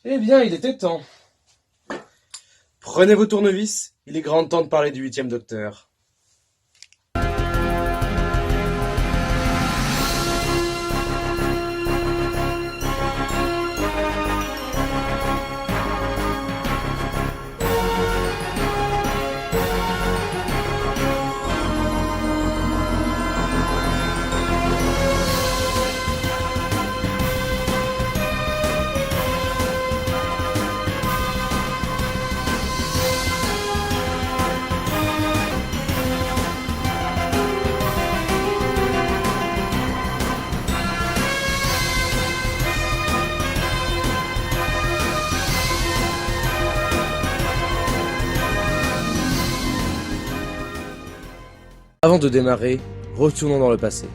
Eh bien, il était temps. Prenez vos tournevis, il est grand temps de parler du huitième docteur. Avant de démarrer, retournons dans le passé.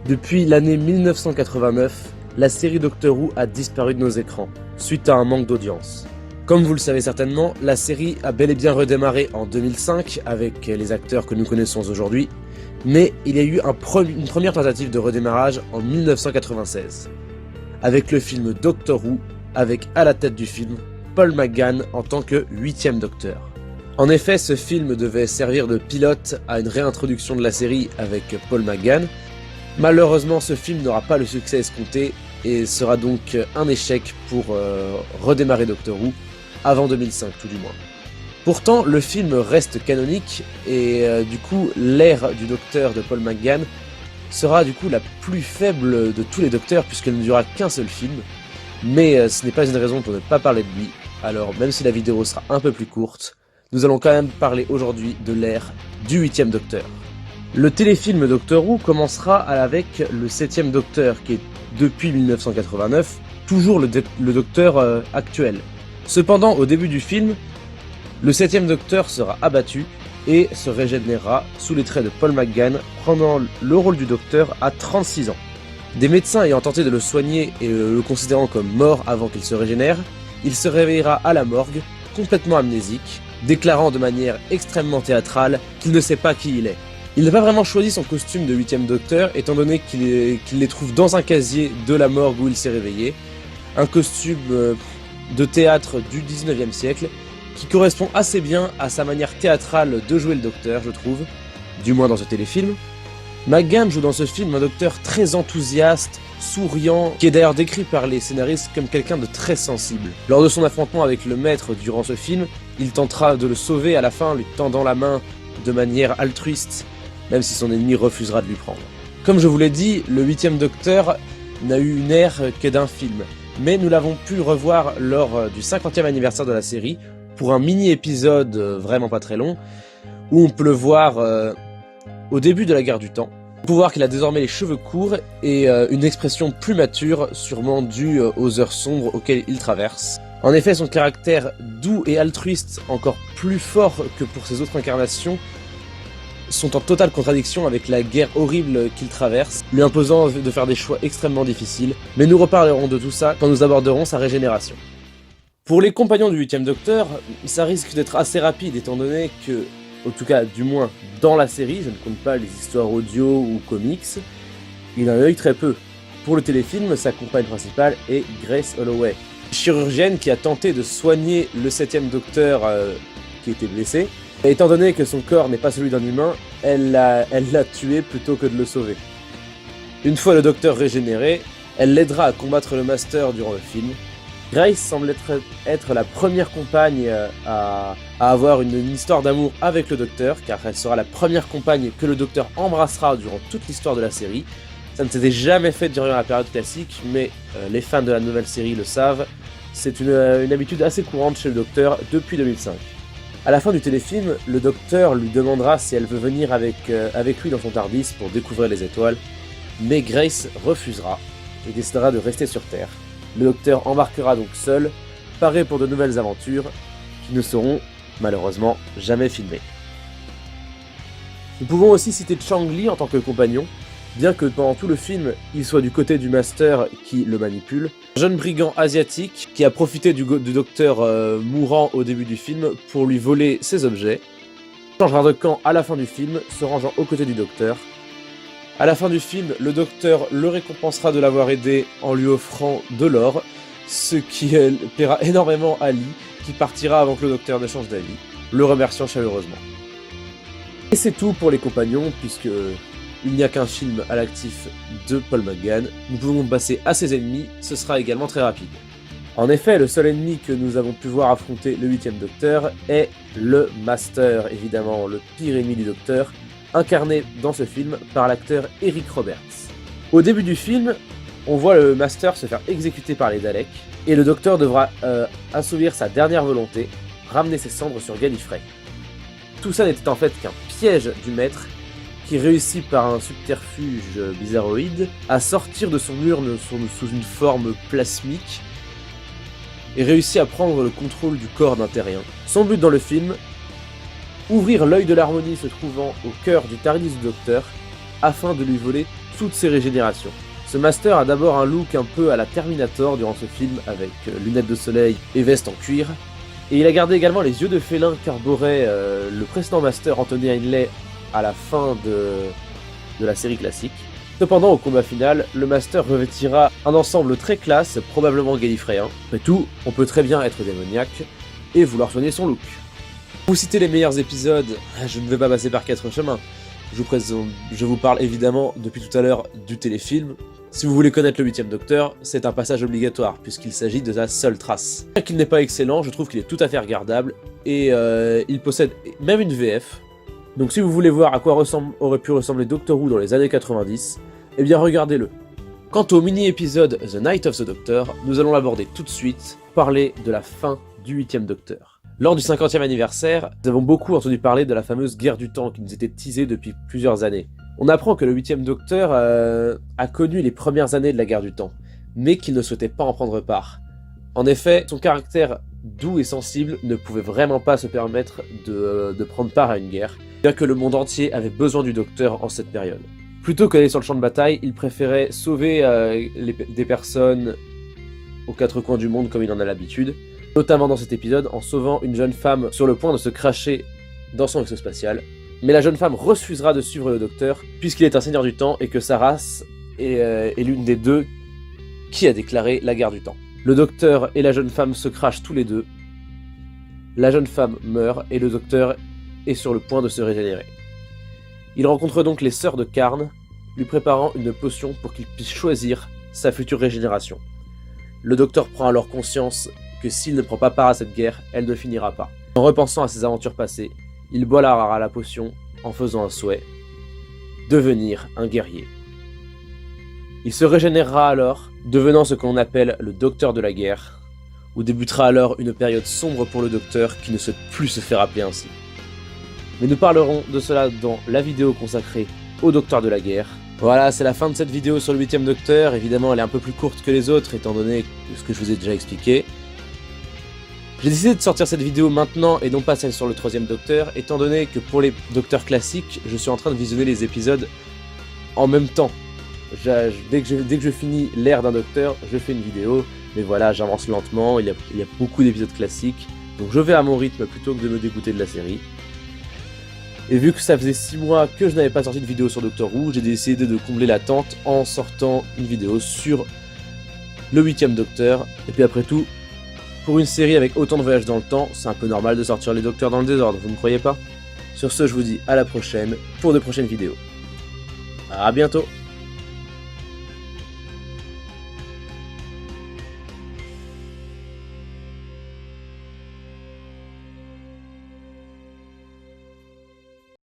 Depuis l'année 1989, la série Doctor Who a disparu de nos écrans, suite à un manque d'audience. Comme vous le savez certainement, la série a bel et bien redémarré en 2005 avec les acteurs que nous connaissons aujourd'hui, mais il y a eu une première tentative de redémarrage en 1996, avec le film Doctor Who, avec à la tête du film Paul McGann en tant que 8e Docteur. En effet, ce film devait servir de pilote à une réintroduction de la série avec Paul McGann. Malheureusement, ce film n'aura pas le succès escompté et sera donc un échec pour redémarrer Doctor Who, avant 2005 tout du moins. Pourtant, le film reste canonique et du coup, l'ère du Docteur de Paul McGann sera du coup la plus faible de tous les Docteurs puisqu'elle ne durera qu'un seul film. Mais ce n'est pas une raison pour ne pas parler de lui, alors même si la vidéo sera un peu plus courte, nous allons quand même parler aujourd'hui de l'ère du 8e Docteur. Le téléfilm Doctor Who commencera avec le 7e Docteur qui est, depuis 1989, toujours le Docteur actuel. Cependant, au début du film, le 7e Docteur sera abattu et se régénérera sous les traits de Paul McGann, prenant le rôle du Docteur à 36 ans. Des médecins ayant tenté de le soigner et le considérant comme mort avant qu'il se régénère, il se réveillera à la morgue, complètement amnésique, déclarant de manière extrêmement théâtrale qu'il ne sait pas qui il est. Il n'a pas vraiment choisi son costume de 8e Docteur, étant donné qu'il les trouve dans un casier de la morgue où il s'est réveillé, un costume de théâtre du 19e siècle, qui correspond assez bien à sa manière théâtrale de jouer le Docteur, je trouve, du moins dans ce téléfilm. McGann joue dans ce film un Docteur très enthousiaste, souriant, qui est d'ailleurs décrit par les scénaristes comme quelqu'un de très sensible. Lors de son affrontement avec le maître durant ce film, il tentera de le sauver à la fin, lui tendant la main de manière altruiste, même si son ennemi refusera de lui prendre. Comme je vous l'ai dit, le 8e Docteur n'a eu une ère que d'un film, mais nous l'avons pu revoir lors du 50e anniversaire de la série, pour un mini-épisode vraiment pas très long, où on peut le voir au début de la guerre du temps. On peut voir qu'il a désormais les cheveux courts et une expression plus mature, sûrement due aux heures sombres auxquelles il traverse. En effet, son caractère doux et altruiste, encore plus fort que pour ses autres incarnations, sont en totale contradiction avec la guerre horrible qu'il traverse, lui imposant de faire des choix extrêmement difficiles, mais nous reparlerons de tout ça quand nous aborderons sa régénération. Pour les compagnons du 8e Docteur, ça risque d'être assez rapide étant donné que, en tout cas du moins dans la série, je ne compte pas les histoires audio ou comics, il en a eu très peu. Pour le téléfilm, sa compagne principale est Grace Holloway, chirurgienne qui a tenté de soigner le 7e Docteur qui était blessé. Et étant donné que son corps n'est pas celui d'un humain, elle l'a tué plutôt que de le sauver. Une fois le Docteur régénéré, elle l'aidera à combattre le Master durant le film. Grace semble être la première compagne à avoir une histoire d'amour avec le Docteur, car elle sera la première compagne que le Docteur embrassera durant toute l'histoire de la série. Ça ne s'était jamais fait durant la période classique, mais les fans de la nouvelle série le savent, c'est une habitude assez courante chez le Docteur depuis 2005. À la fin du téléfilm, le Docteur lui demandera si elle veut venir avec lui dans son TARDIS pour découvrir les étoiles, mais Grace refusera et décidera de rester sur Terre. Le Docteur embarquera donc seul, paré pour de nouvelles aventures qui ne seront malheureusement jamais filmées. Nous pouvons aussi citer Chang Li en tant que compagnon, bien que pendant tout le film, il soit du côté du Master qui le manipule. Un jeune brigand asiatique qui a profité du Docteur mourant au début du film pour lui voler ses objets, changera de camp à la fin du film, se rangeant aux côtés du Docteur. À la fin du film, le Docteur le récompensera de l'avoir aidé en lui offrant de l'or, ce qui plaira énormément à Lee, qui partira avant que le docteur ne change d'avis, le remerciant chaleureusement. Et c'est tout pour les compagnons, puisque il n'y a qu'un film à l'actif de Paul McGann. Nous pouvons passer à ses ennemis, ce sera également très rapide. En effet, le seul ennemi que nous avons pu voir affronter le 8e Docteur est le Master, évidemment le pire ennemi du Docteur, incarné dans ce film par l'acteur Eric Roberts. Au début du film, on voit le Master se faire exécuter par les Daleks, et le Docteur devra assouvir sa dernière volonté, ramener ses cendres sur Gallifrey. Tout ça n'était en fait qu'un piège du Maître, qui réussit par un subterfuge bizarroïde à sortir de son urne sous une forme plasmique, et réussit à prendre le contrôle du corps d'un terrien. Son but dans le film, ouvrir l'œil de l'harmonie se trouvant au cœur du TARDIS du Docteur, afin de lui voler toutes ses régénérations. Ce Master a d'abord un look un peu à la Terminator durant ce film, avec lunettes de soleil et veste en cuir, et il a gardé également les yeux de félin qu'arborait le précédent Master Anthony Ainley à la fin de la série classique. Cependant, au combat final, le Master revêtira un ensemble très classe, probablement gallifréen. Après tout, on peut très bien être démoniaque et vouloir soigner son look. Pour vous citer les meilleurs épisodes, je ne vais pas passer par 4 chemins. Je vous parle évidemment depuis tout à l'heure du téléfilm. Si vous voulez connaître le 8e Docteur, c'est un passage obligatoire, puisqu'il s'agit de sa seule trace. Bien qu'il n'est pas excellent, je trouve qu'il est tout à fait regardable, et il possède même une VF. Donc si vous voulez voir à quoi aurait pu ressembler Doctor Who dans les années 90, eh bien regardez-le. Quant au mini-épisode The Night of the Doctor, nous allons l'aborder tout de suite, parler de la fin du 8e Docteur. Lors du 50e anniversaire, nous avons beaucoup entendu parler de la fameuse guerre du temps qui nous était teasée depuis plusieurs années. On apprend que le 8e Docteur a connu les premières années de la guerre du temps, mais qu'il ne souhaitait pas en prendre part. En effet, son caractère doux et sensible ne pouvait vraiment pas se permettre de prendre part à une guerre, bien que le monde entier avait besoin du Docteur en cette période. Plutôt qu'aller sur le champ de bataille, il préférait sauver des personnes aux quatre coins du monde comme il en a l'habitude, notamment dans cet épisode en sauvant une jeune femme sur le point de se cracher dans son vaisseau spatial. Mais la jeune femme refusera de suivre le Docteur, puisqu'il est un seigneur du temps et que sa race est l'une des deux qui a déclaré la guerre du temps. Le Docteur et la jeune femme se crachent tous les deux. La jeune femme meurt et le Docteur est sur le point de se régénérer. Il rencontre donc les sœurs de Karn, lui préparant une potion pour qu'il puisse choisir sa future régénération. Le Docteur prend alors conscience que s'il ne prend pas part à cette guerre, elle ne finira pas. En repensant à ses aventures passées, il boit la potion en faisant un souhait, devenir un guerrier. Il se régénérera alors, devenant ce qu'on appelle le Docteur de la guerre, où débutera alors une période sombre pour le Docteur qui ne souhaite plus se faire appeler ainsi. Mais nous parlerons de cela dans la vidéo consacrée au Docteur de la guerre. Voilà, c'est la fin de cette vidéo sur le 8e Docteur. Évidemment, elle est un peu plus courte que les autres, étant donné ce que je vous ai déjà expliqué. J'ai décidé de sortir cette vidéo maintenant et non pas celle sur le 3e Docteur, étant donné que pour les Docteurs classiques, je suis en train de visionner les épisodes en même temps. Dès que je finis l'ère d'un Docteur, je fais une vidéo, mais voilà, j'avance lentement, il y a beaucoup d'épisodes classiques, donc je vais à mon rythme plutôt que de me dégoûter de la série. Et vu que ça faisait 6 mois que je n'avais pas sorti de vidéo sur Doctor Who, j'ai décidé de combler l'attente en sortant une vidéo sur le 8e Docteur. Et puis après tout, pour une série avec autant de voyages dans le temps, c'est un peu normal de sortir les Docteurs dans le désordre, vous ne croyez pas? Sur ce, je vous dis à la prochaine pour de prochaines vidéos. À bientôt!